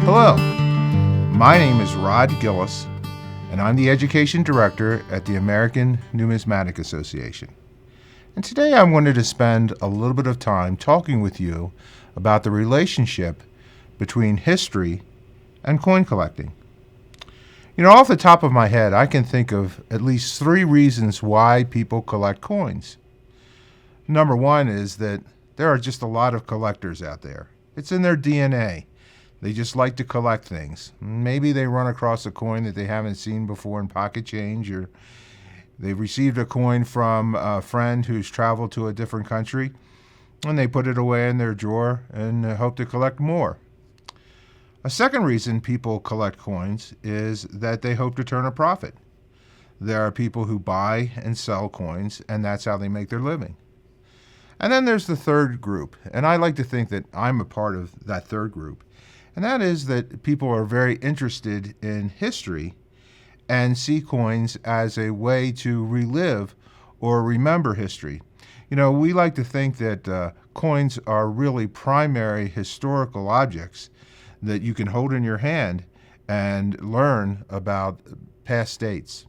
Hello, my name is Rod Gillis, and I'm the Education Director at the American Numismatic Association. And today I wanted to spend a little bit of time talking with you about the relationship between history and coin collecting. Off the top of my head, I can think of at least 3 reasons why people collect coins. Number one is that there are just a lot of collectors out there. It's in their DNA. They just like to collect things. Maybe they run across a coin that they haven't seen before in pocket change, or they've received a coin from a friend who's traveled to a different country, and they put it away in their drawer and hope to collect more. A second reason people collect coins is that they hope to turn a profit. There are people who buy and sell coins, and that's how they make their living. And then there's the third group, and I like to think that I'm a part of that third group, and that is that people are very interested in history and see coins as a way to relive or remember history. We like to think that coins are really primary historical objects that you can hold in your hand and learn about past dates.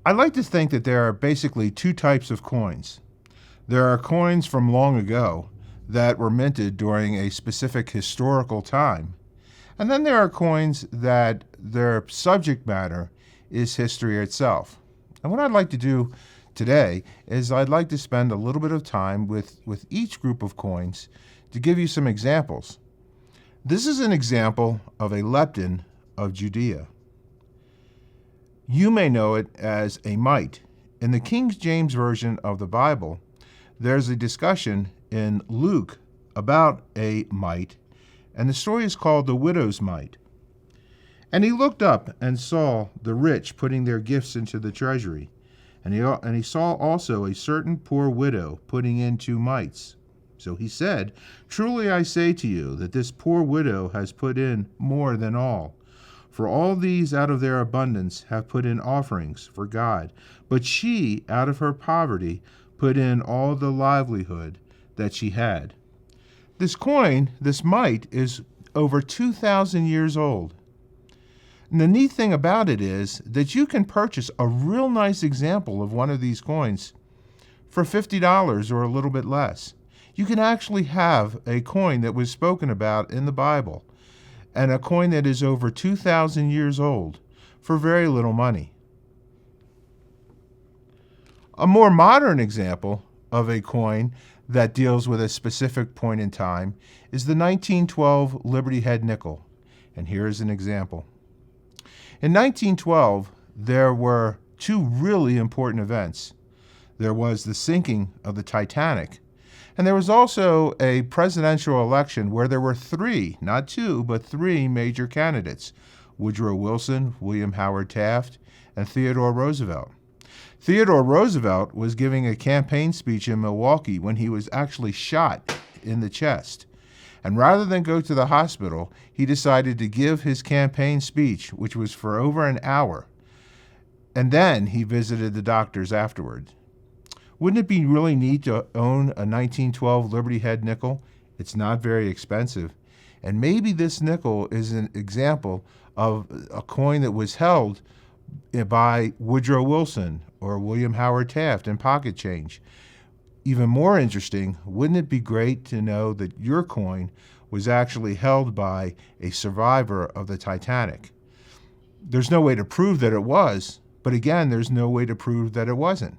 I like to think that there are basically 2 types of coins. There are coins from long ago that were minted during a specific historical time. And then there are coins that their subject matter is history itself. And what I'd like to do today is I'd like to spend a little bit of time with each group of coins to give you some examples. This is an example of a Leptin of Judea. You may know it as a mite. In the King James Version of the Bible, there's a discussion in Luke about a mite, and the story is called the widow's mite. And he looked up and saw the rich putting their gifts into the treasury, and he saw also a certain poor widow putting in 2 mites. So he said, "Truly I say to you that this poor widow has put in more than all. For all these out of their abundance have put in offerings for God, but she out of her poverty put in all the livelihood that she had." This coin, this mite, is over 2,000 years old. And the neat thing about it is that you can purchase a real nice example of one of these coins for $50 or a little bit less. You can actually have a coin that was spoken about in the Bible and a coin that is over 2,000 years old for very little money. A more modern example of a coin that deals with a specific point in time is the 1912 Liberty Head nickel. And here is an example. In 1912, there were 2 really important events. There was the sinking of the Titanic, and there was also a presidential election where there were 3, not 2, but 3 major candidates: Woodrow Wilson, William Howard Taft, and Theodore Roosevelt. Theodore Roosevelt was giving a campaign speech in Milwaukee when he was actually shot in the chest. And rather than go to the hospital, he decided to give his campaign speech, which was for over an hour. And then he visited the doctors afterwards. Wouldn't it be really neat to own a 1912 Liberty Head nickel? It's not very expensive. And maybe this nickel is an example of a coin that was held by Woodrow Wilson or William Howard Taft in pocket change. Even more interesting, wouldn't it be great to know that your coin was actually held by a survivor of the Titanic? There's no way to prove that it was, but again, there's no way to prove that it wasn't.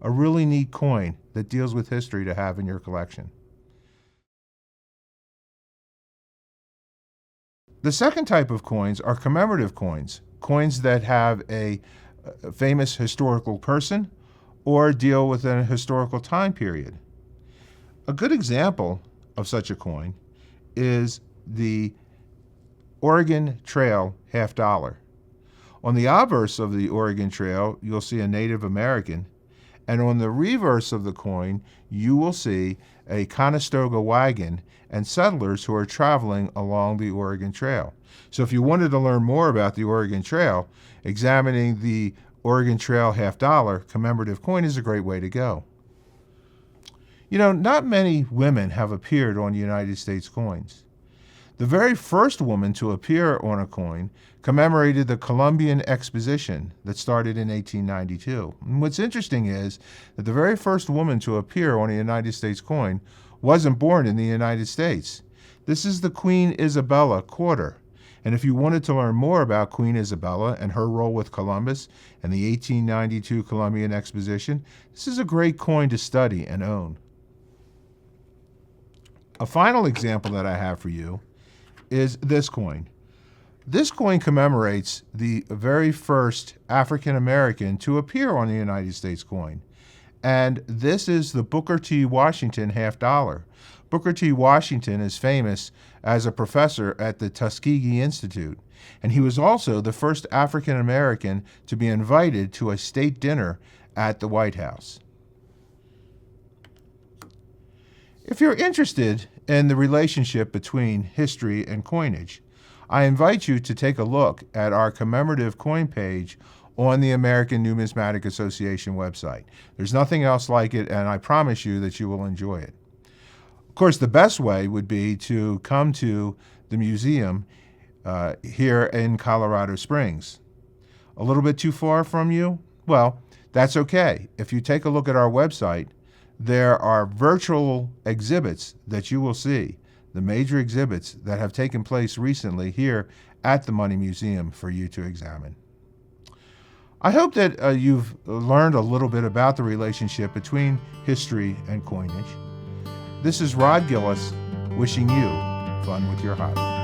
A really neat coin that deals with history to have in your collection. The second type of coins are commemorative coins, coins that have a famous historical person or deal with a historical time period. A good example of such a coin is the Oregon Trail $50. On the obverse of the Oregon Trail, you'll see a Native American, and on the reverse of the coin, you will see a Conestoga wagon and settlers who are traveling along the Oregon Trail. So if you wanted to learn more about the Oregon Trail, examining the Oregon Trail $50 commemorative coin is a great way to go. Not many women have appeared on United States coins. The very first woman to appear on a coin commemorated the Columbian Exposition that started in 1892. And what's interesting is that the very first woman to appear on a United States coin wasn't born in the United States. This is the Queen Isabella quarter. And if you wanted to learn more about Queen Isabella and her role with Columbus and the 1892 Columbian Exposition, this is a great coin to study and own. A final example that I have for you is this coin. This coin commemorates the very first African American to appear on the United States coin. And this is the Booker T. Washington half dollar. Booker T. Washington is famous as a professor at the Tuskegee Institute, and he was also the first African American to be invited to a state dinner at the White House. If you're interested in the relationship between history and coinage, I invite you to take a look at our commemorative coin page on the American Numismatic Association website. There's nothing else like it, and I promise you that you will enjoy it. Of course, the best way would be to come to the museum here in Colorado Springs. A little bit too far from you? Well, that's okay. If you take a look at our website, there are virtual exhibits that you will see, the major exhibits that have taken place recently here at the Money Museum for you to examine. I hope that you've learned a little bit about the relationship between history and coinage. This is Rod Gillis wishing you fun with your hobby.